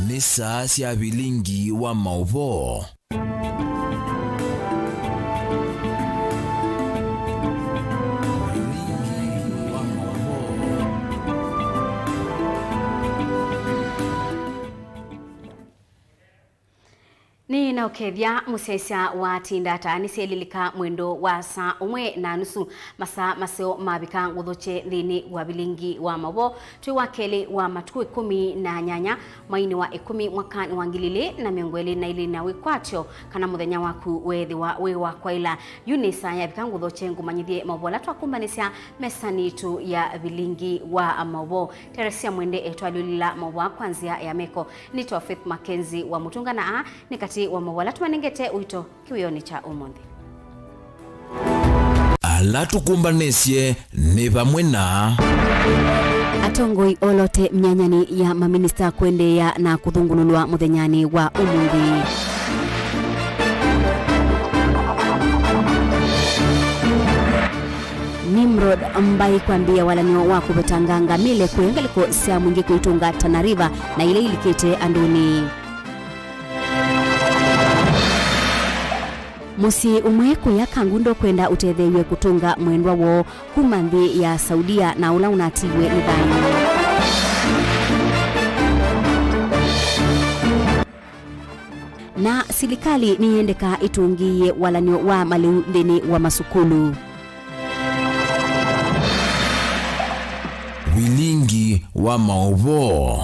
Ni saa cia Vilingi wa Mauvoo. Ni na ukethia musesia wa tindata ni selilika mwendo wa saa 1:30 masa maseo mabika nguthuche thini wa Vilingi wa Mauvoo twi wakeli wa matuku 18 maini wa 10 mwakani wa 2022 na wikwatyo kana muthenya waku wethiwa wa kwaila unisa ya bika nguthuche ngumanyithie Mauvoo la twakumbanisya mesanitu ya Vilingi wa Mauvoo Teresia Mwende etwalulila Mauvoo kwanzia ya meko ni to Faith MAKENZI wa mutungana ni kati wa Mauvoo la tumanengete uito kiwioni cha umuthi ala tukumbanisye ni vamwe na atongoi olote mnyanyani ya maminista kuendeya na kuthungululwa muthenyani wa umuthi Nimrod ambaye kwambia walanyo wa kubetanga ngamile kuengaliko sia mwingi kuitunga Tana River na ile ilikete anduni Musi umwe kuya kangundo kwenda utethewe kutunga mwendwa wo kumanthi ya Saudia na ula unatiwe idhani. Na silikali niendeka itungiye walanyo wa maliundeni wa masukulu. Vilingi wa Mauvoo.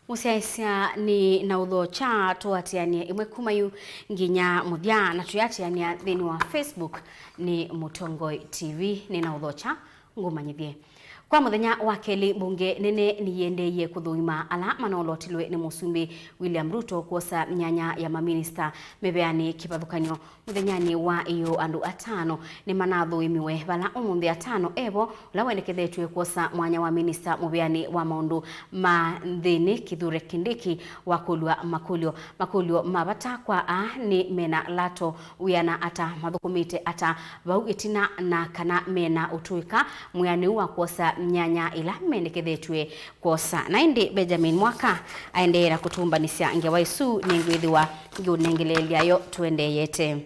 Musesia ni na udho cha tuatiania imwe kumayu nginya muthia na tuyatiania thini wa Facebook ni Mutongoi TV ni na udho cha ngumanyithie kwa muthenya wa keli bunge nene niyendeye kuthuima ala manolotilwe ni musumbi William Ruto kuosa nyanya ya maminista mebeani kipathukanyo muthenyani wa iyo andu atano ni manathuimiwe bala umuthi atano evo ula wenekethetwe kuosa mwanya wa minista mubeani wa maundu manthini Kithure Kindiki wa kulwa makulio mabata kwa ni mena lato uyana ata mathukumite ata vaugitina na kana mena utuika mwiani wa kuosa nyanya ila menekethetwe kuosa na indi Benjamin Mwaka aendeera kutumbanisya ngewaisu ningwithiwa ngiunengeleliayo tuendeyete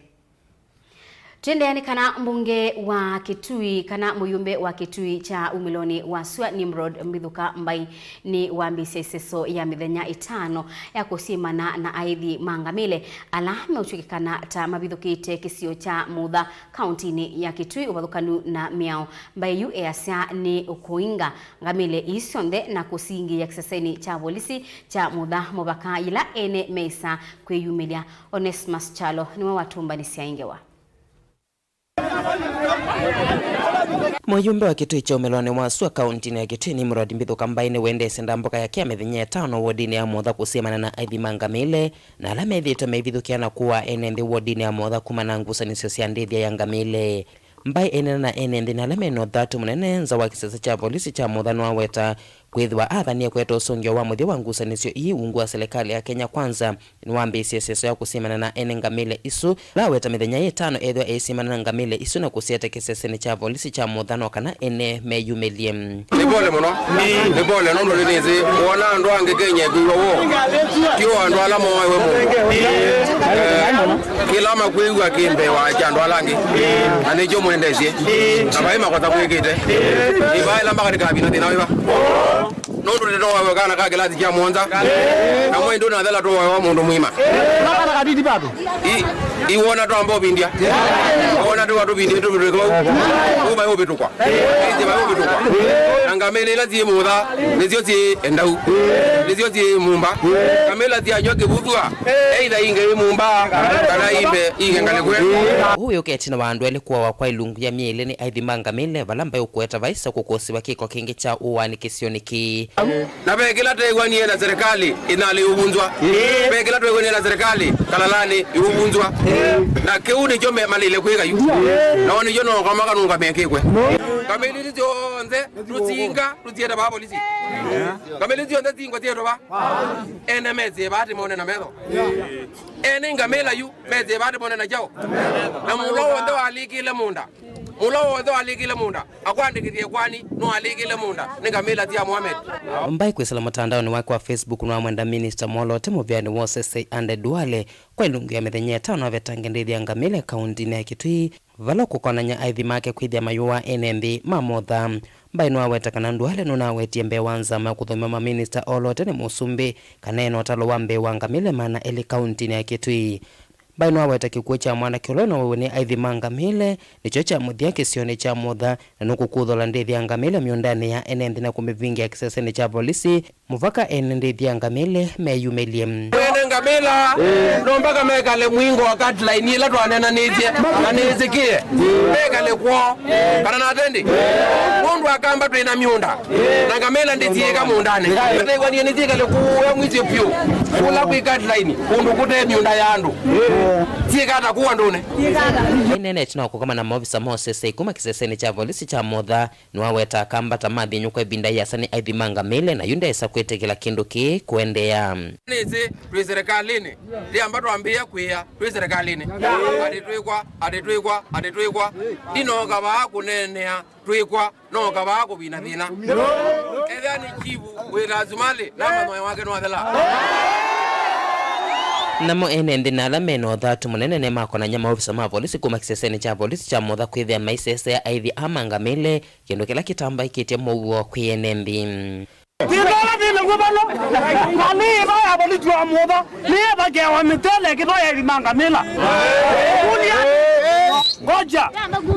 Tuendeani kana mbunge wa Kitui kana muyumbe wa Kitui cha umiloni wa Sua Nimrod Mbithuka mbai ni wambise seso ya mithenya 5 ya kusimana na aithi mangamile ala meuchukikana ta mabithukite kisio cha Mutha kauntini ya Kitui ubathukanu na miao mbai yu easya ni ukuinga ngamile isionthe na kusingi ya kisaseni cha polisi cha Mutha mubaka ila ene meisa kweyumilia Onesmus Chalo niwe watumbanisya ingewa Muyumbe wa Kitui cha umelone wa Sua kauntini ya Kitui Nimrod Mbithuka mbaine wende senda mboka ya kia methenya 5 wodini ya Mutha kusimana na aithi mangamile na ala methito mevithukiana kuwa enenthi wodini ya Mutha kumana ngusanisyo cia ndithia ya ngamile mbai enena na enenthi na ala meno 3 munene nza wa kisasa cha polisi cha Mutha no aweta kwithwa athania kweta usungio wa muthia wa ngusanisyo ii ungu wa serikali ya Kenya Kwanza ni wambisi seso ya kusimana na ene ngamile isu la weta mithenya 5 ethwa esimana na ngamile isu na kusieta kiseseni cha polisi cha Mutha no kana ene meyumelie ni pole muno ni pole no ndo nizi wona andu ange Kenya kwiwa wo kio andu ala moyo kila makwigwa kimbe wa chandu alangi anijo muendezie abaima kwa takwigite ibaila mpaka nikabina dinawiba Nondo ndo wawe kana kagelazi kya Mwanza na mwe ndo na dhala to wawe mundu mwima kana kadidi bado iwona to ambo bindia iwona to watu bindia to bidoko uba yo bitukwa ije ba yo bitukwa ngamele lazi Mutha nizio ti endau nizio ti mumba kamela ti anyoke buthwa either inge mumba kana imbe ingengale kwe huyo ketina bandu alikuwa wakwa ilungu ya miele ni aithi mangamile balamba yokueta vaisa kukosi wakiko kingi cha uwani kisioniki na begela tegwani na serikali inali ubunzwa begela tegwani na serikali kalalani ubunzwa na keuni jombe malile kwega yu na woni jono kama kanunga mekekwe kameli ndio nze ruzinga ruzienda ba polisi kameli ndio nze tingwa tero ba ene meze bati mone na medo ene ngamela yu meze bati mone na jao na mulo ndo alikile munda mula wothe walikile munda akwandikithie kwani no alikile munda ni Ngamila tia Mohamed mbai kwisala mutandaoni wake wa Facebook na mwenda minister Molote muvyani wose ande Duale kwa ilungu ya mithenya 5 avetangendithia Ngamila kaunti ya Kitui vala kukonanya aithi make kwithia mayua enendi mamotha mbai no awetakana Duale no nawetie mbewa nzama kuthoma ma minister Olote ni musumbi kaneno talo wa mbewa Ngamila mana eli kaunti ya Kitui mbai no aweta kikuo cha mwana kiolono wewe ni aithi Ngamila nicho cha muthia kisioni cha motha na nukukuthola ndithi Ngamila miondani ya enendi na kumivingia kiseseni cha polisi muvaka enendi Ngamila meyumelie Ngamila nombaka mekale mwingo wakati laini ila twanena nije anisikie mekale kwa kana natendi mundu akamba twina miunda na Ngamila nditieka mundani bete kwa ni nijikale kuwe mwizi pyo kula kwikati laini kundu kute miunda yandu tieka atakuwa ndune nene china kukoma na maofisa Moses ikuma kiseseni cha polisi cha motha nwaweta akamba tamadhi nyukwe binda yasani aithi Ngamila na yunda isa kwete kila kindu ki kuendea nisi twi serikalini ndia ambato ambia kuya twi serikalini atitwikwa dino kaba kunenea twikwa no kaba kubina thina etha ni chibu wirazumali na mano wake no athela namo enendi na alameno thatu munene ne makona nyama ofisa ma polisi kuma kiseseni cha polisi cha motha kwithia maisese ya aithi ama Ngamila kindu kila kitamba ikitie Mauvoo kwenendi Tirola vile ngubalo kani ba abali jwa moda ni ba ke wa mitele ke ba ya Ngamila kunia goja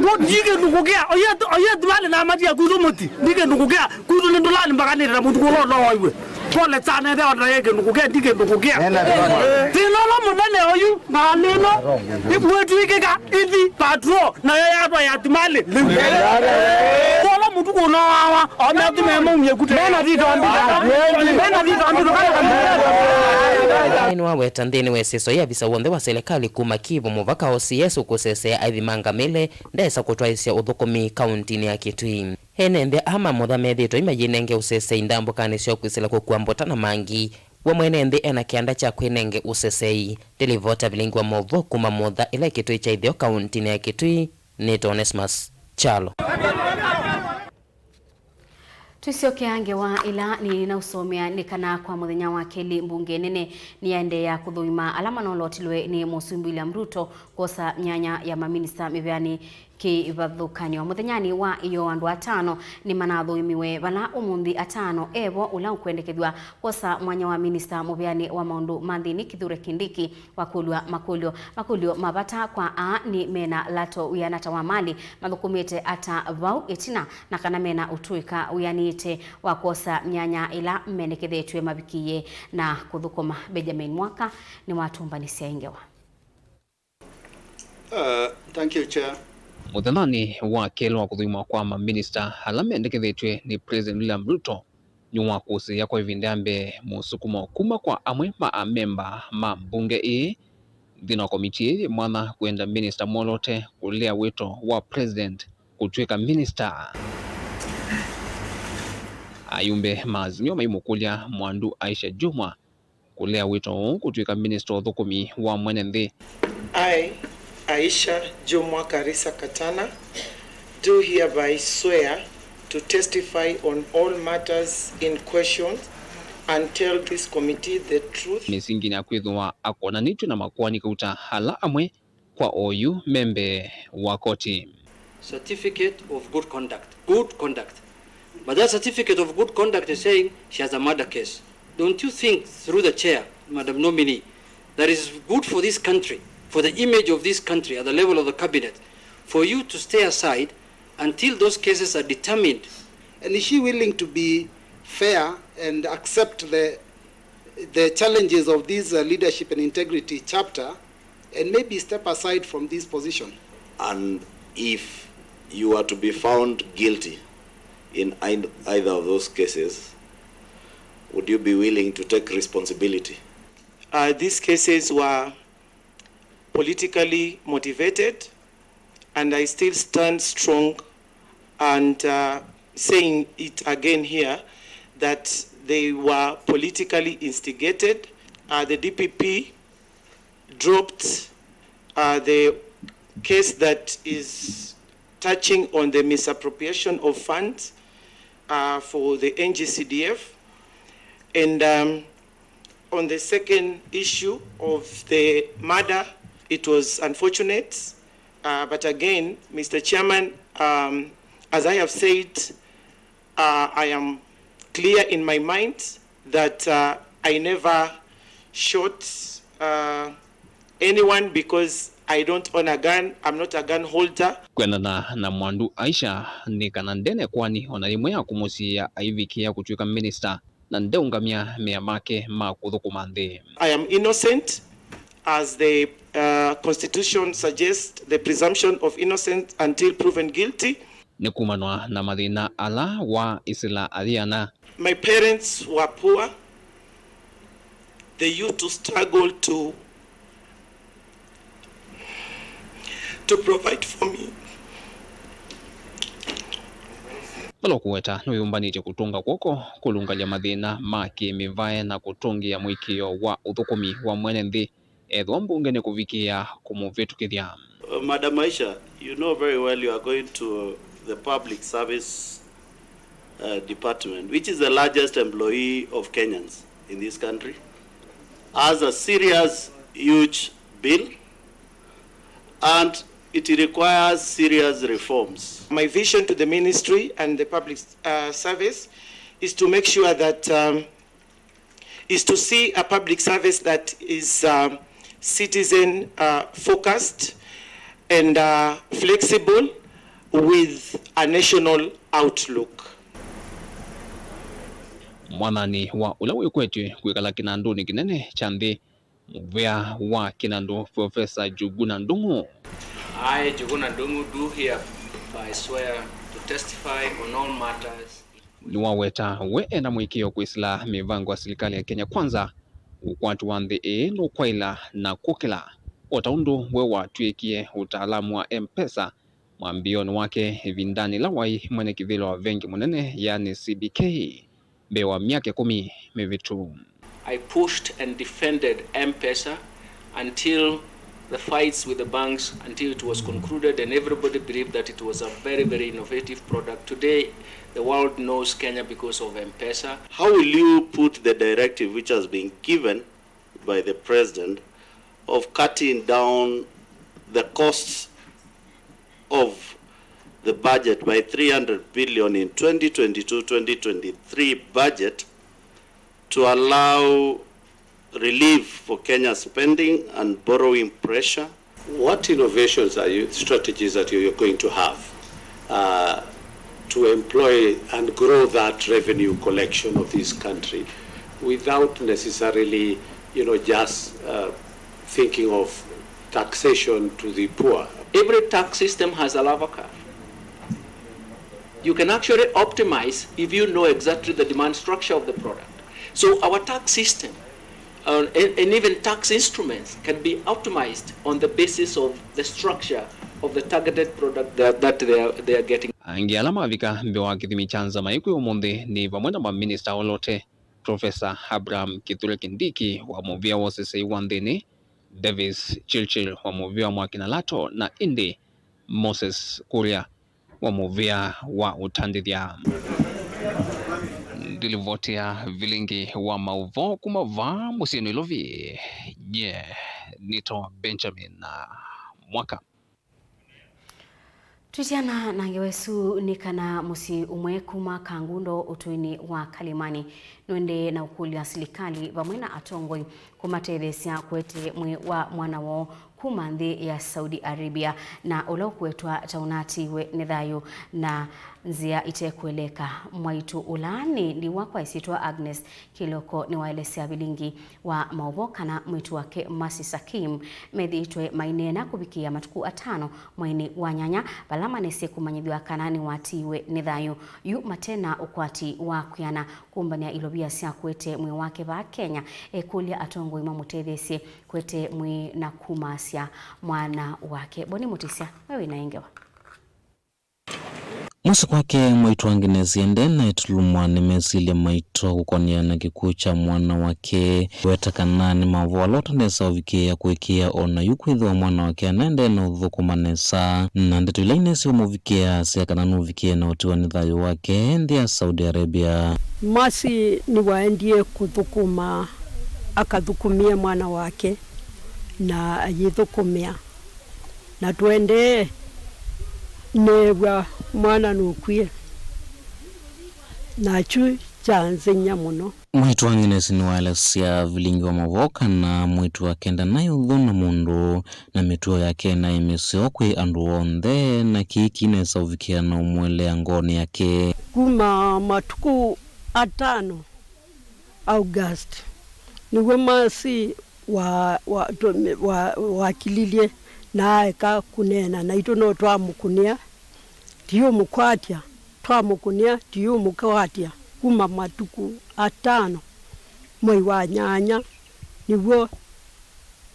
do dige ndukugia oyet mali na maji ya kuzumuti dige ndukugia kuzu ndulani mbakani ra mutu ko lo oiwe pole tsane de ona yeke ndukugia dige ndukugia tirola munene oyu Ngamila ibwetu ikeka ivi patro na ya ba ya timali kola mutu ko no awa ona timemo myekute mena dito Ino waweta ndini weseso ya visa wonde wa serikali kuma kivu muvaka OCS ukusesea aithi Ngamila ndesa kutwaisya uthukumi kaunti ya Kitui henende ama motha methito imayinenge usesei ndambukani syo kwisila kukuambotana mangi wa mwenende ena kianda cha kwinenge usesei delivota Vilingi wa Mauvoo kuma motha ila Kitui cha ithio kaunti ya Kitui ni Onesmus Chalo Tusioke ange wa ila ni na usomea ni kana kwa muthenya wa keli mbunge nene ni ende ya kuthuima alama no lotilwe ni Musumbi William Ruto kosa nyanya ya maminista mivyani ki vathukanyo muthenyani wa iyo andu atano ni manathuimiwe vala umundi atano evo ula ukwendekethwa kosa mwanya wa minista muvyani wa maundu manthini Kithure Kindiki wakulwa makulio mabata kwa a ni mena lato uyanata wa mali mathukumite ata vau itina na kana mena utuika uyanite wa kosa nyanya ila menekethetwe mabikiye na kuthukuma Benjamin Mwaka ni watumbanisia ingewa. Thank you, Chair. Muthanani wa kelo wa kuthima kwa maminista alamendekethetwe ni President William Ruto nyuma kusi ya kwa ivindambe musukuma kuma kwa amwe memba ma bunge thina komiti mwana kwenda Minister Molote kulea wito wa President kutweka minister ayumbe mazimio maimukulia Mwandu Aisha Juma kulea wito kutweka minister uthukumi wa mwenende. Aisha Jumwa Karisa Katana, do hereby swear to testify on all matters in question and tell this committee the truth. Misingi na kwithwa akona nitu na makwani kauta hala amwe kwa oyu membe wa koti. Certificate of good conduct. Good conduct. But that certificate of good conduct is saying she has a murder case. Don't you think through the chair, Madam Nominee, that is good for this country, for the image of this country at the level of the cabinet, for you to stay aside until those cases are determined? And is she willing to be fair and accept the challenges of this leadership and integrity chapter and maybe step aside from this position? And if you are to be found guilty in either of those cases, would you be willing to take responsibility? These cases were politically motivated, and I still stand strong and saying it again here that they were politically instigated. The DPP dropped the case that is touching on the misappropriation of funds for the NGCDF. And on the second issue of the murder, it was unfortunate. But again, Mr. Chairman, as I have said, I am clear in my mind that I never shot anyone because I don't own a gun. I'm not a gun holder. Kwendana na mwandu Aisha ni kanandene kwani onalimwea kumusia aivikia kutuika minister na ndeungamia mea make makuthukumande. I am innocent as the constitution suggests the presumption of innocence until proven guilty. Nikumanwa na madhina ala wa isila aliana. My parents were poor. They used to struggle to provide for me. Balo kuweta nuyumbanite kutunga kwoko kulungalia madhina maki mivae na kutungia mwikio wa uthukumi wa mwenenthi edhwa mbunge ni kuvikia kumuvitukithia. Madam Aisha, you know very well you are going to the public service department, which is the largest employee of Kenyans in this country, has a serious, huge bill, and it requires serious reforms. My vision to the ministry and the public service is to make sure that, is to see a public service that is citizen focused and flexible with a national outlook. Mwanani wa ulawe kwetu kuikala kinandu ni kinene chandi muvea wa kinandu Professor Juguna Ndungu. I, Juguna Ndungu, do hereby swear to testify on all matters. Niwaweta we na mwikio kuisla mivango wa serikali ya Kenya Kwanza ukwatu wandhe no kwaila na kukila otaundu wewa tuikie utaalamu wa M-Pesa mwambioni wake vindani lawai mwene kivilo wa vengi munene yani CBK bewa miaka 10 mivitu. I pushed and defended M-Pesa until the fights with the banks, until it was concluded and everybody believed that it was a very, very innovative product. Today, the world knows Kenya because of M-Pesa. How will you put the directive which has been given by the president of cutting down the costs of the budget by 300 billion in 2022-2023 budget to allow relief for Kenya's spending and borrowing pressure? What innovations strategies that you're going to have to employ and grow that revenue collection of this country without necessarily, just thinking of taxation to the poor? Every tax system has a lava curve. You can actually optimize if you know exactly the demand structure of the product. So our tax system and even tax instruments can be optimized on the basis of the structure of the targeted product that they are getting. Angi alama vika mbewa kithimi chanza maiku yomonde ni vamwena ma minister olote Professor Abraham Kithure Kindiki wa Movia wa sese wandeni, Davis Chilchil wa Movia wa Kinalato na Indi Moses Kuria wa Movia wa Utandithia. Dilivotia Vilingi wa Mauvoo kumava musienu ilovi. Nito Benjamin na mwaka. Tutiana nangewesu nikana musi umwe kuma kangundo utuini wa Kalimani nwende na ukuli ya silikali vamwena atongoi kumatethesia kwete mwe wa mwana wao kumandhi ya Saudi Arabia na ulau kuetwa taunati we nidhayo na nzia itekueleka mwaitu ulani ni wakwa isitwa Agnes Kiloko ni waelesea Vilingi wa Mauvoo kana mwitu wake Masi Sakim methi itwe mainena kubikia matuku 5 mwaini wanyanya balama nese kumanyidhiwa kanani watiwe nidhayo yu matena ukwati wa kuyana kumbania ilobia sia kwete mwe wake ba Kenya kulia atongo imamutethesie kwete mwe na kumasia mwana wake. Boni Mutisia wewe inaingewa. Musi kwake mwaitu wangine ziende na itulumwa ni mesile maito kukonia na kikucha mwana wake weta kanani Mauvoo alota nesa wiki ya kuikia ona yukwidhu wa mwana wake anende na udhuku manesa na ndetu ilainesi umuvikia siya kananu vikia na utiwa nidhayo wake ndia Saudi Arabia. Masi ni waendie kudhukuma akadhukumia mwana wake na ayidhukumia na tuende newa mwana nukwie na chui chanzinya muno. Mwitu wangine sinuwaelesya Vilingi wa Mauvoo na mwitu wakenda nayo dhuna mundu na mituo yake na imisiokwe andu ondhe na kiikine sauvikia na umwele angoni yake. Kuma matuku 5 August niwe masi wakililie na eka kunena na ito no twamukunia tiyo mukwatia twamukunia tiyo mukwatia kuma matuku 5 mwai wa nyanya niwo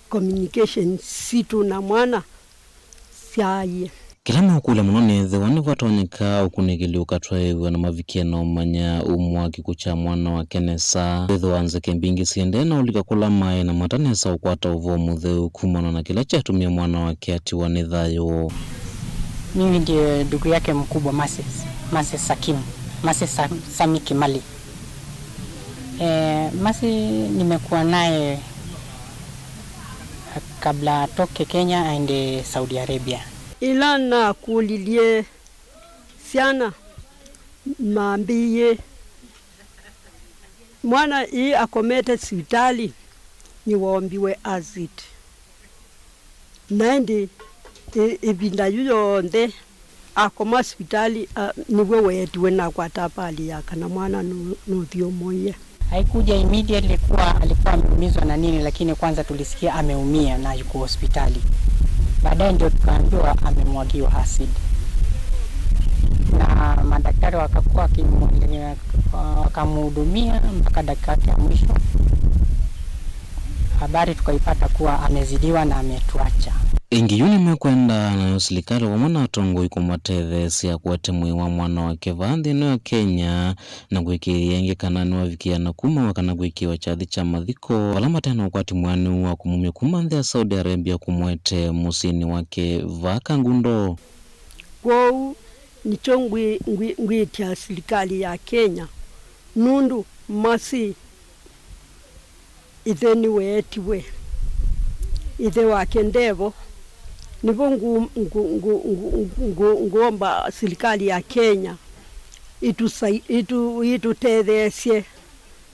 communication situ na mwana siaye. Kila mwukule mnonethe wani watonyeka ukunigili ukatwaewa na mavikia na umanya umwaki kucha mwana wa kenesa wetho wanze kembingi siende na ulika kula mae na matanesa ukwata uvo mutheu kumana na kila chatumia mwana wake ati wanithayo. Mimi ndiye ndugu yake mkubwa Mase Sakim, Mase Samiki Mali. Masi nimekuwa naye kabla toke Kenya aende Saudi Arabia. Ilana kulilie siana maambiye mwana hii akomete hospitali ni waombiwe azit naende ibinda yuyonde akoma hospitali niwe wetiwe na kwa tapali yaka na mwana nuthio moye. Haikuja immediately alikuwa ameumizwa na nini, lakini kwanza tulisikia ameumia na yuko hospitali. Baadaye ndio tukaambiwa amemwagiwa acid. Na madaktari wakakuwa wakamhudumia mpaka dakika ya mwisho. Habari tukaipata kuwa amezidiwa na ametuacha. Ingiyuni mekwenda na serikali wa mwana tongo ikumateve siya kuwate mwiwa mwana wake vaandhi no ya Kenya na kuikiria inge kanani wa vikia na kuma wakana kuikiwa chadhi cha madhiko walama tena ukwati mwani wa kumumia kumandhi ya Saudi Arabia kumwete musini wake vaka ngundo. Kwa ni chongwe ngwiti ya serikali ya Kenya nundu masi itheni weetiwe ithe wake ndevo nivo ngomba serikali ya Kenya itutethesye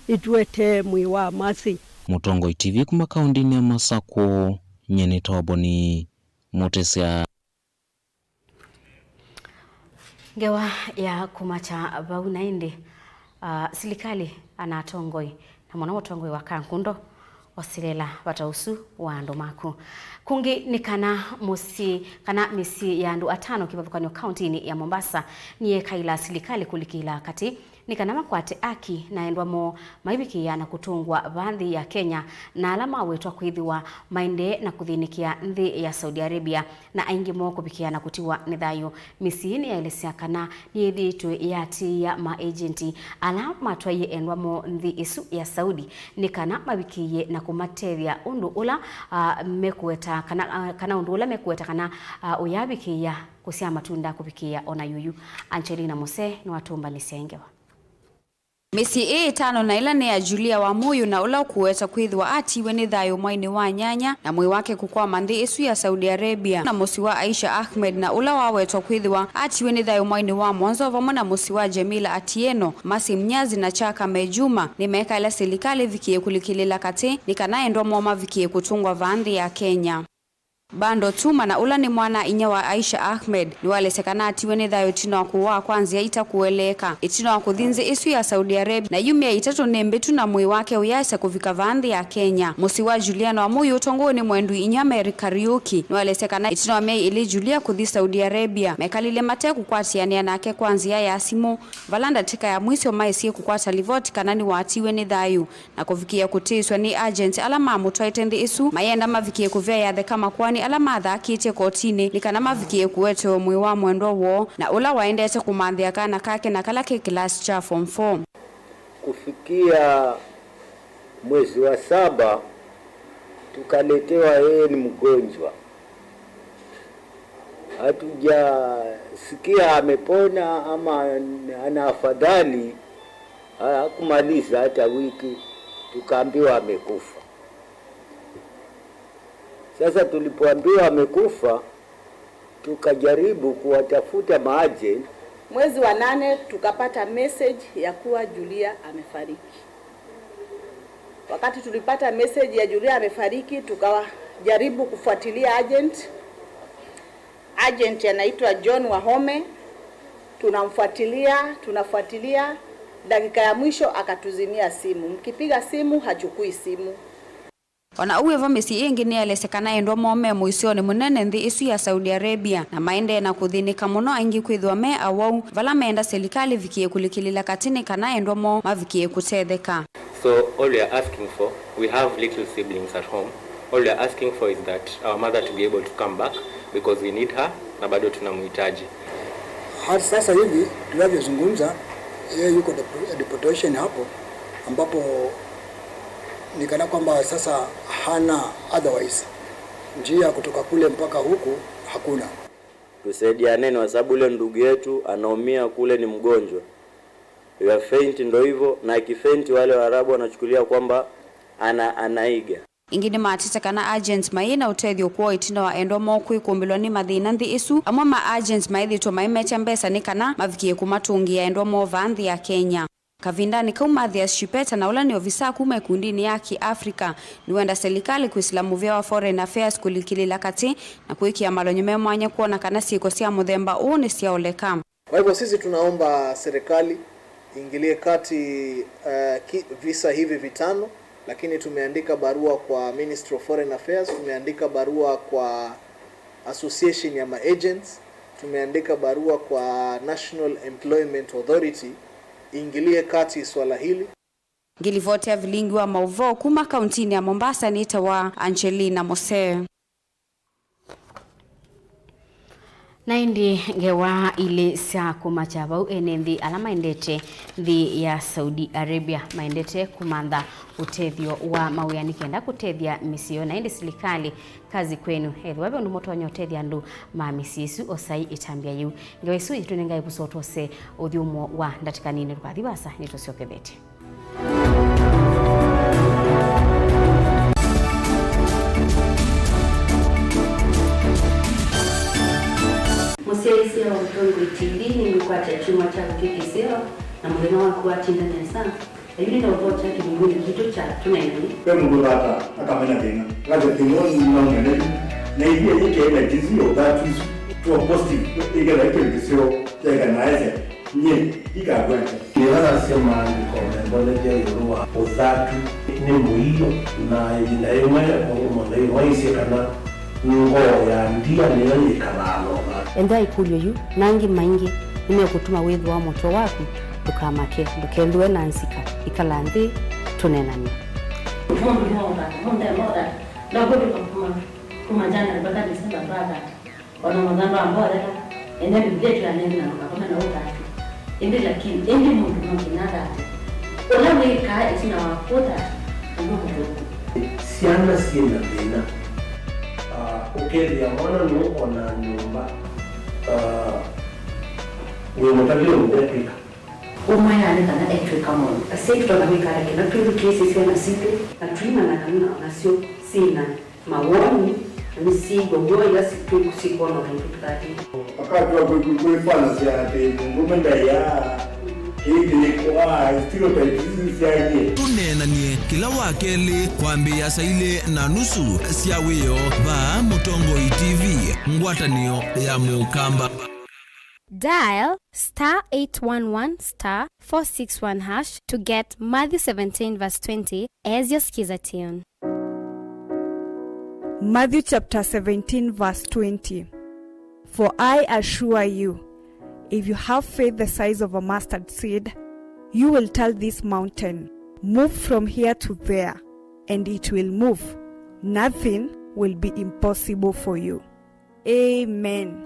ituete mwiwa masi. Mutongo TV kuma kaundini ya Masako nyeni tawaboni motesya ngewa ya kumacha baunaindi serikali anatongoi na mwana watongoi wa kankundo osilela watausu wa andomaku kungi ni kana misi ya andu 5 kibavukanyo kaunti ya Mombasa niye kaila serikali kulikila kati ni kana makwate aki na endwamo maibikia na kutungwa bandhi ya Kenya na alama wetwa kwithiwa mainde na kuthinikia nthi ya Saudi Arabia na aingimo kubikia na kutiwa nithayo misini ya ilesya kana ni thitu yati ya maagenti alama twaye endwamo nthi isu ya Saudi ni kana mabikie na kumatethia undu ula mekweta kana undu ula mekweta kana uyabikia kusia matunda kubikia ona yuyu. Angelina Mose ni watumba nisengewa misi 5 na ila ne ya Julia wa moyo na ula kuweta kwithwa ati weni thayo mwaini wa nyanya na mwi wake kukwa mandhi isu ya Saudi Arabia na musi wa Aisha Ahmed na ula wawetwa kwithwa ati weni thayo mwaini wa mwanzo vamo na musi wa Jamila Atieno masi mnyazi na chaka mejuma ni meka ila serikali vikie kulikilila kati ni kanaendwa mwoma vikie kutungwa vandhi ya Kenya. Bando tuma na ula ni mwana inya wa Aisha Ahmed ni wale sekanati weni thayo tino wakuwa kwanzi ya ita kueleka itino wakudhinzi isu ya Saudi Arabia na yumi ya itato nembetu na mwi wake uyasa kufika vandhi ya Kenya. Musi wa Juliana wa muyu utongo ni mwendu inya Kariuki ni wale sekanati itino wa mei ili Julia kuthi Saudi Arabia mekalile mate kukwati ya nianake kwanzi ya asimo valanda tika ya mwisi wa maisi kukwata livoti kanani wa ati weni thayo na kufikia kutiswa ni agent alama mutoa itendi isu mayenda mavikie kuvea ya kama kwani mawoni ala mathakite kotini nikana mavikie kuweto mwi wa mwendo wo na ula waendete kumanthia kana kake na kala ke class cha form 4. Kufikia mwezi wa 7 tukaletewa yeye ni mgonjwa. Hatujasikia amepona ama ana afadhali. Hakumaliza hata wiki tukaambiwa amekufa. Sasa tulipoambiwa amekufa tukajaribu kuwatafuta maagent. Mwezi wa 8 tukapata message ya kuwa Julia amefariki. Wakati tulipata message ya Julia amefariki, tukajaribu kufuatilia agent. Agent anaitwa John Wahome. Tunafuatilia. Dakika ya mwisho akatuzimia simu. Mkipiga simu hachukui simu. Ona uwevo mesi ingi ni elesekana endo mome muisioni munene nthi isu ya Saudi Arabia na maende na kuthinika muno aingi kwithwa me awau vala meenda serikali vikie kulikilila katini kana endo mo mavikie kutetheka. So all we are asking for, we have little siblings at home. All we are asking for is that our mother to be able to come back because we need her na bado tunamhitaji. Hadi sasa hivi tunavyozungumza yeye yuko deportation hapo ambapo nikana kwamba sasa hana otherwise njia kutoka kule mpaka huku hakuna. Tusaidiane kwa sababu yule ndugu yetu anaumia kule, ni mgonjwa. Ya faint ndio hivyo, na kifaint wale Waarabu wanachukulia kwamba anaiga. Ingine matita kana agents maina utethio kwa itinda wa endo mo kwikumbilwa ni mathina nthi isu amwe ma agents maithitwo maimecha mbesa ni kana mavikie kumatungia endo mo vanthi ya Kenya. Kavindani kaumathia Shipeta na ula ni ofisa kuma ikundini ya Kiafrika ni wenda serikali kuislamu vya wa foreign affairs kulikilila kati na kuikia malonyume mwanya kuona kana siko sia muthemba ni sia oleka. Kwa hivyo sisi tunaomba serikali ingilie kati visa hivi vitano, lakini tumeandika barua kwa Ministry of Foreign Affairs, tumeandika barua kwa Association ya Agents, tumeandika barua kwa National Employment Authority ingilie kati swala hili. Ngilivote ya Vilingi wa Mauvoo kuma kauntini ya Mombasa ni itawa Angelina Mose. Na indi ngewa ile saa kumachabau enendi alama endete the ya Saudi Arabia maendete kumanda utethio wa mawiyani kenda kutethia misio na indi serikali kazi kwenu hedhi wabe ndumotonya utethia ndu mamisisu osai itambia yu ngewa isu itunenga ibusotose uthiumo wa ndatikanini rukathibasa nitosiokethete. Museisi wa Mutongo TV ni mkwata chuma cha kukikiseo na mulema wa kuwatinda nesa. Lakini na uvocha kimunguni kitu cha tunaini. Kwa mungu hata akamenya tena. Kaza timoni mnaongea na hiyo yake ile jizio that is to positive. Ile ile kisio ya kanaweza nye ikagweka. Nilala sema ni kwa mbele ya yoroa uzatu ni muhiyo na inayomo kwa mbele isi kana ngo ya ndia ni kalalo. Enda ikulyo yu nangi maingi nimekutuma wethi wa moto waku dukamake dukenduwe nansika ikalanthi tunenani Monda na godo kuma jana mpaka December brother wana madhamba ambao enda bidete ya nenda kama na utatu ende lakini ende mundu mkinada ola weka isina wakota ndio siana siena tena ukelia mwana no ona nyumba wemotalio mbepika umaya ne kana electric amon asei kutoka mikara kina tuju kesi sio na sipe na trima na kamina na sio sina mawoni ni sigo goya siku kusikono na mtukati wakati wa kuifanya ziarate ngomenda ya hii ni kwa stilo tajizi siaje tunenanie kila wakeli kwambia saile na nusu siawiyo ba Mutongo TV ngwatanio ya mukamba. Dial *811*461# to get Matthew 17 verse 20 as your skiza tune. Matthew chapter 17 verse 20. For I assure you, if you have faith the size of a mustard seed, you will tell this mountain, move from here to there, and it will move. Nothing will be impossible for you. Amen.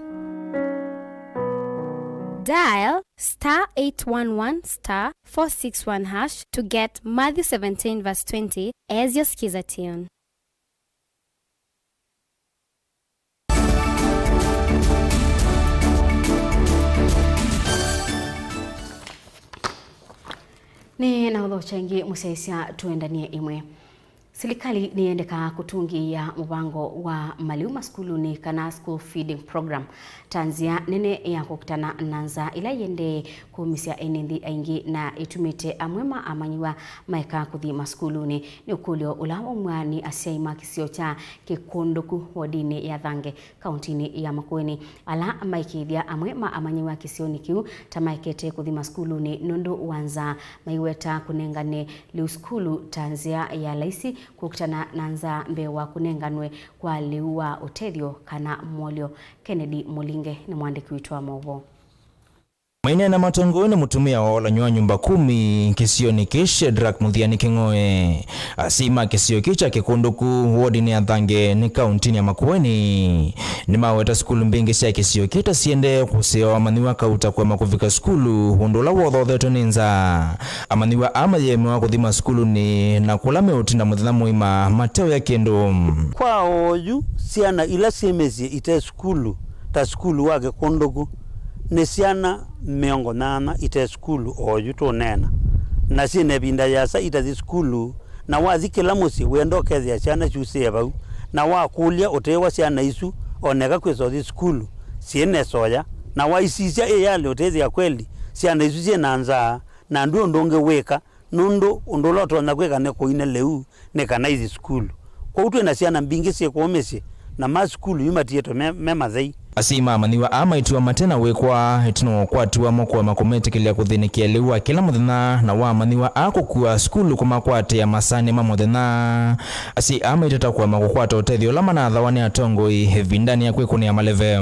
Dial *811*461# to get Matthew 17 verse 20 as your skiza tune. Ni na udho changi musaisia tuendanie imwe. Serikali niendeka kutungi ya mpango wa maliuma skuluni kana school feeding program. Tanzia nene ya kukutana nanza ila yende kumisia enendi aingi na itumite amwema amanyiwa maika kuthima skuluni. Ni ukulio ulawa mwani asiaima kisio cha kikunduku wadini ya Thange kauntini ya Makueni. Ala maikidhia amwema amanyiwa kisio nikiu tamaikete kuthima skuluni nundu wanza maiweta kunengane liu skulu Tanzia ya laisi kukutana nanza mbewa kunenganwe kwa liuwa utethio kana mwolio. Kennedy Mulinge ni mwandiki wetu wa Mauvoo. Maine na matongoni mutumia wala nyua nyumba 10 kisio ni kishe Drak Muthiani Kingoe. Asima kisio kicha kikunduku wodi ya Thange ni kauntini ya Makueni. Ni maweta skulu mbingi siya kisio kita siende kuseo amaniwa kauta kwa makufika skulu hundula wadhotheto ninza. Amaniwa ama yemewa kuthima skulu ni na kulame utinda muthina muima mateo ya kendo. Kwa oyu siana ila semezi ite skulu ta skulu wake kunduku. Nesiana miongo nana ite skulu oyu to nena na sine binda yasa ite skulu na wazi kila musi wendo kezi ya siana chuseba na wakulia otewa siana isu oneka kwezo di skulu siene soya na waisisia eyale otezi ya kweli siana isu siena anza na ndu ndonge weka nundo ndoloto na kweka ne koine leu ne kana izi skulu kwa utu na siana mbingi sie komesi na ma skulu yumatieto mema zai. Asima amaniwa ama ituwa matena wekwa etino kwa tuwa mokwa makomete kilia kuthinikia liwa kila muthina na wa amaniwa ako kuwa skulu kumakwate ya masane mamuthina. Asi ama itata kwa makukwata utethio lama na athawani atongo vindani ya kwekuni ya maleve.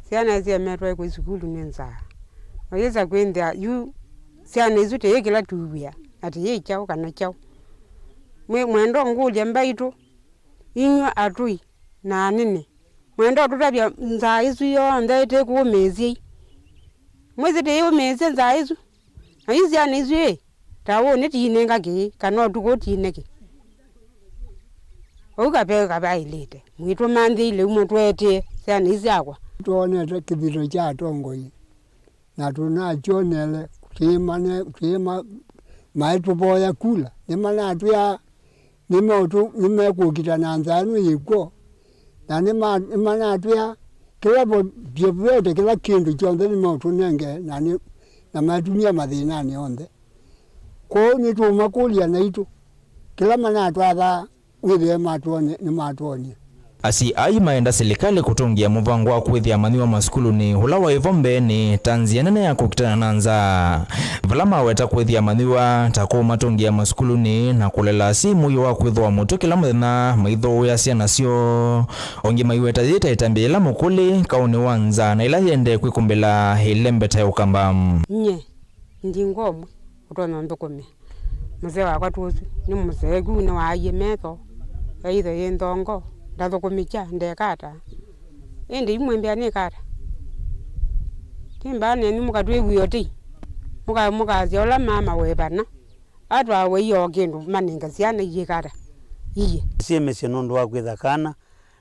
Siana ezi ya metwa kwa skulu nenza. Waweza kuendea yu siana izu te yekila tuwia ati ye chao kana chao. Mwendo nguli ambaito inywa atui na nini. Mwendo tutabia nza izu yo ndaite ku mezi. Mwezi te yo mezi nza izu. Na izi ya izu ye. Tawo neti inenga ke kana tukoti ineke. Oga pe ka ba ilete. Mwito mandi ile umotwete sana izi akwa. Tuone kibiro cha tongoi. Na tunachonele kima maipo boya kula. Nimana atuya nimekukita na nzanu yiko. Na nimana atuya kila vyote kila kindu chonde nimeutunenge na matumia madhinani onde. Kwa nituma kulia na itu kila mana atuadha withe matuone ni matuone. Asi ai maenda serikali kutungia muvango wa kwithia maniwa maskulu ni hula wa ivombe ni Tanzia nene ya kukitana nanza. Valama weta kwithia maniwa tako matungia maskulu ni na kulela simu yo wa kwithwa mutu kila muthina maitho ya siana sio. Ongi maiweta zita itambila mukuli kauni wanza na ila yende kwikumbila ilembe tayo kamba. Nye, ndi ngomu utona ndokome. Mzee wakwa tuosu ni mzee gu na waaye metho. Eitho yendongo. Ndazo kumicha ndekata ende imwembea ne kata timbane ni mukatwe wiyoti muka ziola mama webana atwa we yogendo maninga siana yikata iye siemese nondo wakwitha kana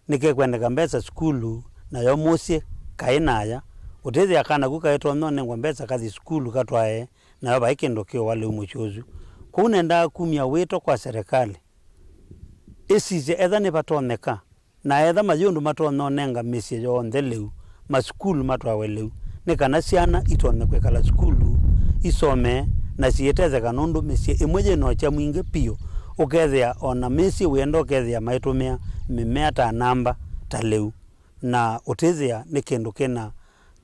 nike kwendeka mbesa skulu na yo musie kainaya utezi akana kukaitwa none ngwembesa kazi skulu katwae na yo baikendo kio wale umuchozu kunenda kumya wito kwa serikali esize edha ne batoneka na edha mayondo matononenga mesie yo ndeleu maskulu matwaweleu ne kana siana itone kwekala skulu isome na sieteze kanondo mesie emweje no cha mwinge pio ukethia ona mesie wendo ukethia maitumia mimea ta namba taleu na utezia ne kendo kena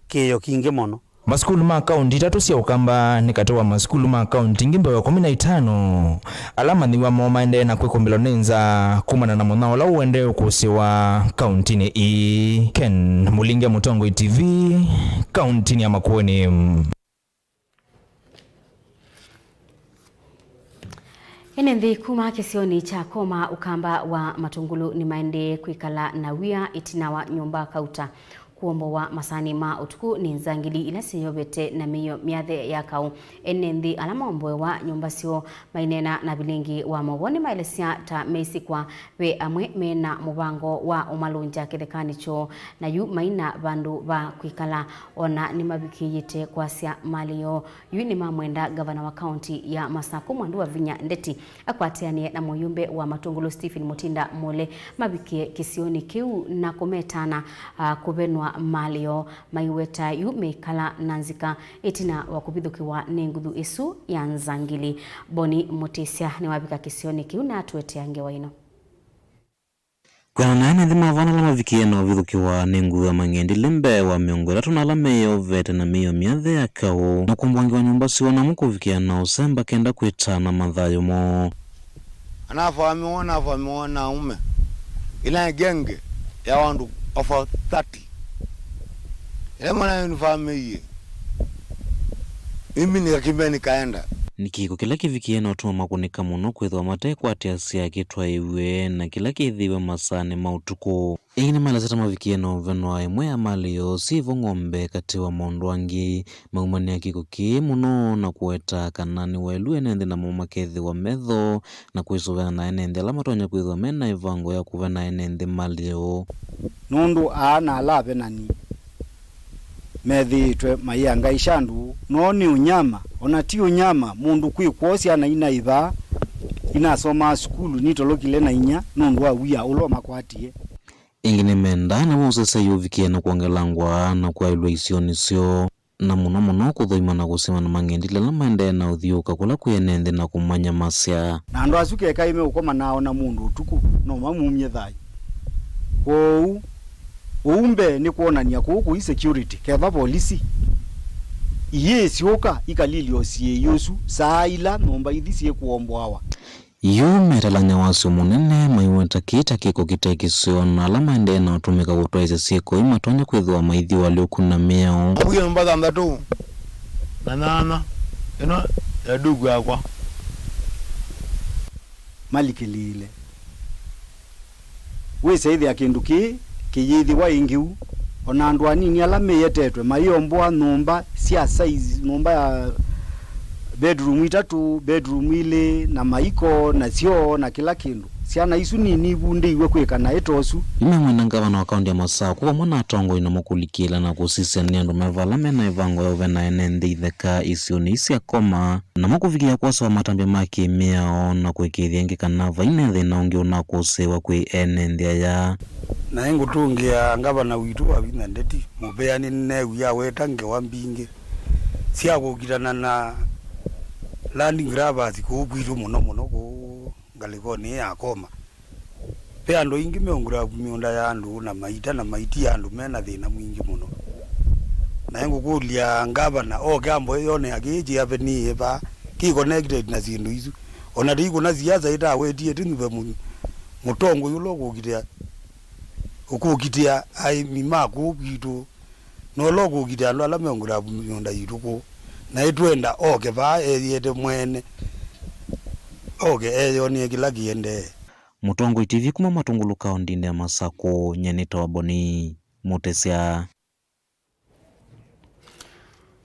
kiyo kingi mono. Maskulu ma kaunti tatu sia ukamba nikatoa maskulu ma kaunti ngimbe wa 15 alama ni wa maende na kwekumbilo nenza kumana na monao la uende ukusiwa kauntini Ken Mulinge Mutongo TV kauntini ya Makueni. Enenthi kuma kisioni cha koma ukamba wa matungulu ni maende kwikala na wia itina wa nyumba kauta kuombo wa masani ma utuku ni nzangili ila siyobete na miyo miathe ya kau enenthi alama omboe wa nyumba sio mainena na Vilingi wa Mauvoo ni maelesia ta meisi kwa we amwe mena mubango wa umalunja kithekani cho na yu maina bandu ba kwikala ona ni mabikiyite kwa sia malio yu ni mamwenda gavana wa kaunti ya Masako mwandu wa Vinya Ndeti akwatianie na muyumbe wa matungulu Stephen Mutinda Mole mabikie kisioni kiu na kumetana kubenwa malio maiweta yu mekala nanzika etina wakubithukiwa nenguthu isu ya nzangili Boni Mutesia ni wabika kisioni kiu na atuete ange waino kwa nane ndima vana la mavikie na wabithukiwa nenguthu ya mangendi limbe wa miongo latu na lameyo vete na miyo miathe ya kao na kumbwangi wa nyumba siwa na mukuvikia na usemba kenda kuitana madhayo mo anafaamiona ume ila genge ya wandu over 30 ile mwana unifahamie mimi nikakimbe nikaenda nikiko kila kivikie na utuma makunika muno kwithwa matekwa atiasia kitwa iwe na kila kithiwe masane mautuku ingine malazeta mavikie na uvenwa imwe ya malio sivo ng'ombe kati wa mondwangi maumania kiko ki muno na kueta kanani welu enenthi na mumakethi wa metho na kuisuvena na enenthi ala matonya kwithwa mena ivango ya kuvena enenthi malio nundu aana alape nani methitwe maianga ishandu no ni unyama ona ti unyama mundu kwikwosia na ina iva inasoma skulu nitolokile na inya nundu wa wia ulo makwatie ingine menda na musese yovikie na kuangelangwa na kwailwa isioni sio na muno kuthoima na kusema na mangendile la maende na uthiuka kula kuyenenthi na kumanya masya na ndo asuke kaime ukoma nao na mundu utuku no mamumye thai kou umbe ni kuonania kuku i security ketha polisi iye sioka ikalilio sie yosu saila nomba ithi sie kuombwawa yu metalanya wasu munene maiweta kita kiko kitekisio na alama ende na utumika kutwaise sieko imatonya kwithwa maithi waliokuna meo abuye mpaka mdatu na nana ino ya dugu yakwa malikilile wese ithi akinduki kiyithi wa ingiu ona andu anini alame yetetwe maiombwa numba sia size numba ya bedroom 3 bedroom 2 na maiko na sio na kila kindu siana isu nini bunde iwe kwekana etosu imemwena ngavana wa kaunti ya Masako wa mwana atongo ina mukulikila na kusisia ni andu mevala mena ivango ya uvena enenthi itheka isioni isi akoma na mukuvikia kwasa wa matambi maki miao na kwekithia ngi kanava inenthi na ungi unakusewa kwi enenthi aya na engu tungia ngavana witu wa Vinya Ndeti mubeani newu ya wetange wa mbinge sia kukitana na landing grabbers kuukwitu muno ku ngalikoni ya koma pe ando ingi meongura miunda ya andu na maiti ya andu mena thina mwingi muno na engu kulia ngavana gambo yone akiji aveni eba ki connected na zindu izu ona riko na ziaza ita wetie tinwe mutongo yulo kukitia ukukitia ai mimaku kitu no logo kitia ndo ala meongura miunda yiruko na itwenda ba yete mwene yoni kila kiende Mutongo TV kuma matungulu kaundini ya Masako nyenita wa Boni Mutesia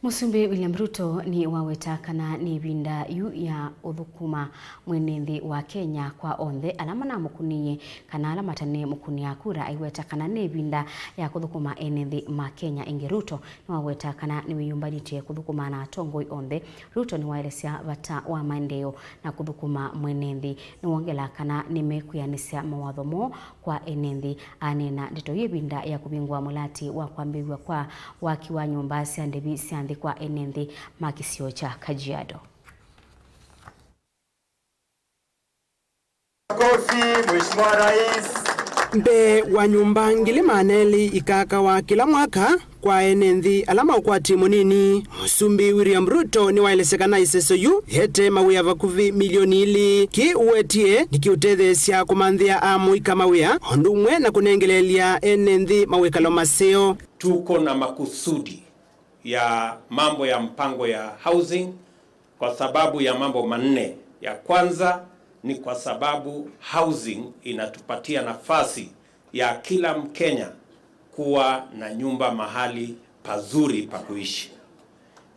Musumbi William Ruto ni waweta kana ni binda yu ya uthukuma mwenenthi wa Kenya kwa onthe alama na mukuniye kana alama tane mukunia kura aiweta kana ni binda ya kuthukuma enenthi ma Kenya ingi Ruto ni waweta kana ni wiyumbanite kuthukuma na tongoi onthe Ruto ni waelesya bata wa maendeleo na kuthukuma mwenenthi ni wongela kana ni mekuyanisia mawatho mo kwa enenthi anena ndito yebinda ya kubingwa mulati wa kwambiwa kwa wakiwa nyumba cia ndebi cia kwa enenthi makisio cha Kajiado. Kofi Mheshimiwa Rais. Mbe wa nyumba ngili maneli ikaka wa kila mwaka kwa enenthi alama ukwati munini. Musumbi William Ruto ni waelesekana iseso yu hete mawia vakuvi milioni ili ki uwetie nikiutethesia kumanthia amuika mawia ondumwe na kunengelelia enenthi mawikalo maseo. Tuko na makusudi ya mambo ya mpango ya housing kwa sababu ya mambo manne. Ya kwanza ni kwa sababu housing inatupatia nafasi ya kila Mkenya kuwa na nyumba mahali pazuri pa kuishi.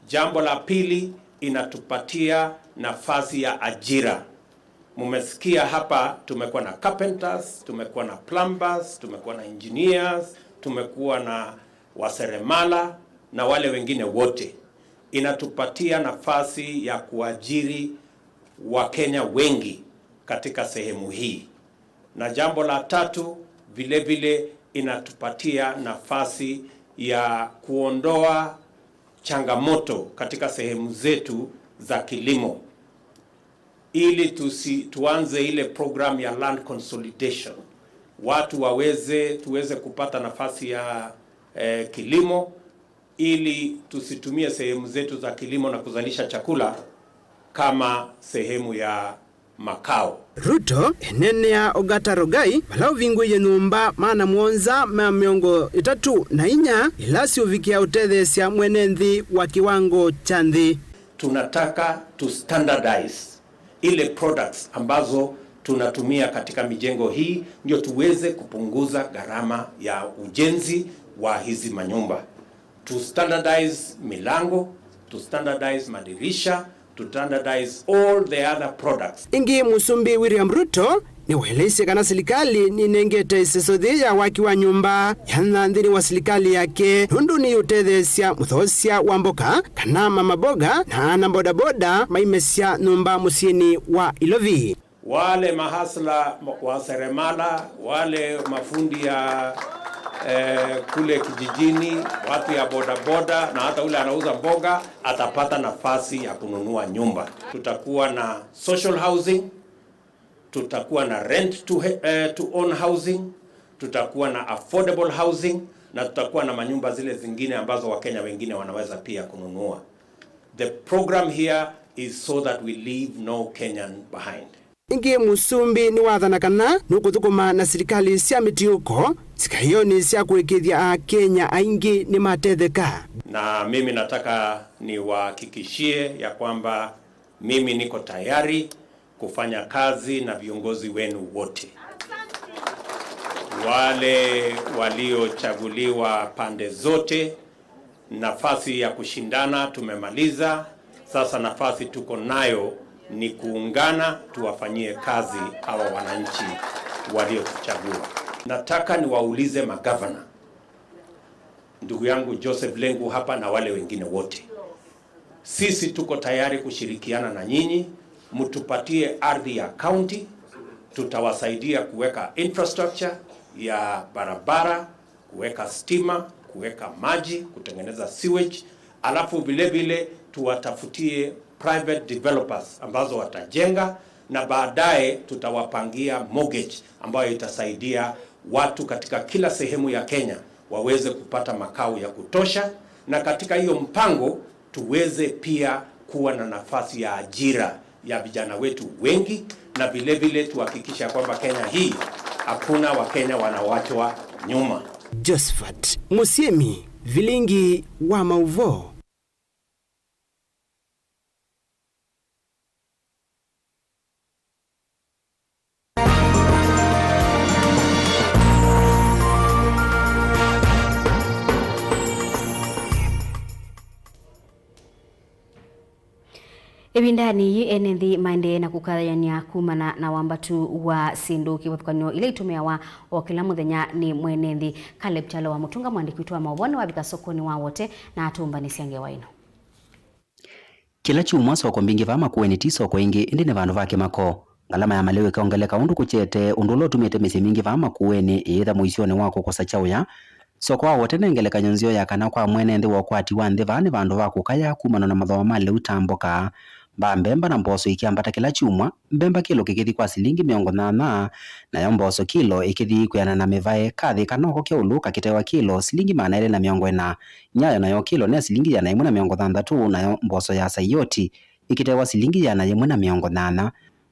Jambo la pili, inatupatia nafasi ya ajira. Mumesikia hapa tumekuwa na carpenters, tumekuwa na plumbers, tumekuwa na engineers, tumekuwa na waseremala na wale wengine wote. Inatupatia nafasi ya kuajiri Wakenya wengi katika sehemu hii. Na jambo la tatu, vile vile inatupatia nafasi ya kuondoa changamoto katika sehemu zetu za kilimo, ili tuanze ile program ya land consolidation. Watu tuweze kupata nafasi ya kilimo, ili tusitumie sehemu zetu za kilimo na kuzalisha chakula kama sehemu ya makao. Ruto enene ya Ogata Rogai balau vingwe numba maana mwonza miongo 34 ilasi uvikia utethesia mwenenthi wa kiwango cha nthi. Tunataka to standardize ile products ambazo tunatumia katika mijengo hii, ndio tuweze kupunguza gharama ya ujenzi wa hizi manyumba. To standardize milango, to standardize madirisha, to standardize all the other products. Ingi Musumbi William Ruto ni welese kana serikali ni nengete isesothi ya waki wa nyumba yana ndini wa serikali yake nundu ni utethesia muthosia wa mboka kana mama boga na ana bodaboda maimesia numba musini wa Ilovi. Wale mahasla wa seremala, wale mafundi ya kule kijijini, watu ya bodaboda na hata ule anauza mboga atapata nafasi ya kununua nyumba. Tutakuwa na social housing, tutakuwa na rent to own housing, tutakuwa na affordable housing, na tutakuwa na manyumba zile zingine ambazo Wakenya wengine wanaweza pia kununua. The program here is so that we leave no Kenyan behind. Ingi Musumbi ni wathana kana nukuthukuma na serikali cia mitiuko sikayoni cia kuikithia Kenya aingi ni matetheka. Na mimi nataka niwahakikishie ya kwamba mimi niko tayari kufanya kazi na viongozi wenu wote. Wale waliochaguliwa pande zote, nafasi ya kushindana tumemaliza. Sasa nafasi tuko nayo ni kuungana tuwafanyie kazi hawa wananchi waliotuchagua. Nataka niwaulize magavana, ndugu yangu Joseph Lengu hapa na wale wengine wote. Sisi tuko tayari kushirikiana na nyinyi, mtupatie ardhi ya county, tutawasaidia kuweka infrastructure ya barabara, kuweka stima, kuweka maji, kutengeneza sewage, alafu vile vile tuwatafutie private developers ambazo watajenga, na baadaye tutawapangia mortgage ambayo itasaidia watu katika kila sehemu ya Kenya waweze kupata makao ya kutosha, na katika hiyo mpango tuweze pia kuwa na nafasi ya ajira ya vijana wetu wengi, na vile vile tuhakikisha kwamba Kenya hii hakuna Wakenya wanaoachwa nyuma. Josephat Musiemi, Vilingi wa Mauvoo. Ibindani enethi maende na kukayania kumana na wambatu wa sinduki wathukanio ile itumewa wa kila muthenya ni mwenethi Caleb Chalo wa Mutunga mwandiki wetu wa Mauvoo wabika sokoni wa wote na atumba ni siange waino. Kila chuma soko mbingi vama kuweni tiso kwa ingi indi ne vandu vake mako ngalama ya malewe kaongeleka undu kuchete undulo tumete misi mingi vama kuweni eitha muisione wako kwa sachao ya soko wa wote nengeleka nyonzio ya kana kwa mwenethi wa kwati wa nthi vani vandu vako kaya kumana na mathoa male utamboka ba mbemba na mboso ikiambata kila chumwa mbemba kilo kikithi kwa silingi 80 na yo mboso kilo ikithi kuyana na mevae kathi kanoko kia uluka kitewa kilo silingi 440 nyayo na yo kilo ne silingi yana 160 na yo mboso ya sayoti ikitewa silingi yana 180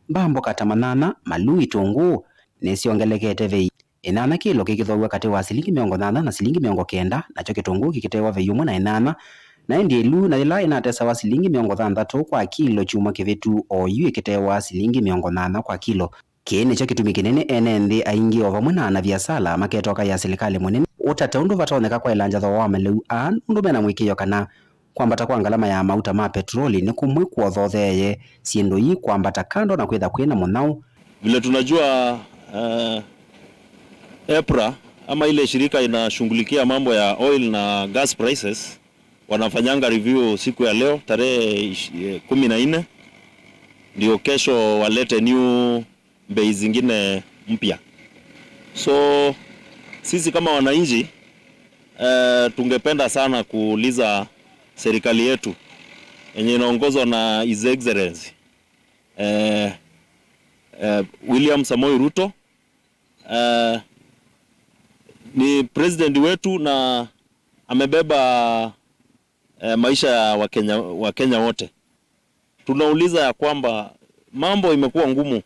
mbambo katamanana malu itungu nesiongelekete vei inana kilo kikithogwa kati wa silingi 80 na silingi 90 nacho kitungu kikitewa vei 180 na endi elu na ila inatesa wa silingi 60 kwa kilo chuma kivitu oyu ikitewa silingi 80 kwa kilo. Kene cha kitumi kinene enende aingi ova mwana na biasala maketoka ya serikali munene utata undu vatoneka kwa ilanja tho wa maleu an undu mena mwikiyo kana kwambata kwa ngalama ya mauta ma petroli ni kumwe kwa thotheye siendo yi kwambata kando na kwetha kwena munau. Vile tunajua EPRA ama ile shirika inashughulikia mambo ya oil na gas prices wanafanyanga review siku ya leo tarehe 14 ndio kesho walete new bei zingine mpya. So sisi kama wananchi tungependa sana kuuliza serikali yetu yenye inaongozwa na His Excellency William Samoei Ruto, ni president wetu na amebeba maisha ya Wakenya wote. Tunauliza ya kwamba mambo imekuwa ngumu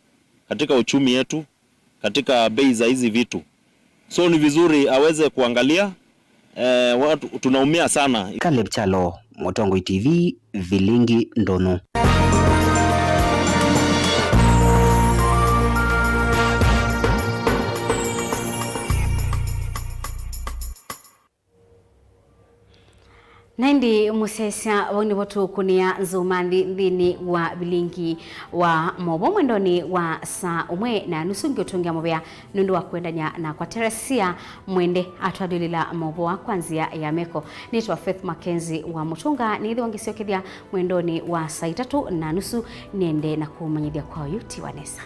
katika uchumi yetu, katika bei za hizi vitu. So ni vizuri aweze kuangalia, watu tunaumia sana. Caleb Chalo, Mutongo TV, Vilingi, Ndono. Naindi musesa wani watu kunia nzumandi dhini wa Vilingi wa Mauvoo mwendoni wa saa umwe na nusu ngiotungia mobea nundu wa kuendanya na kwa teresia mwende atwadilila Mauvoo kwanzia ya meko. Nitwa Faith Makenzi wa Mutunga nithi wangisiokedia mwendoni wa saa 3:30 niende na kumanyithia kwa yuti wanesa.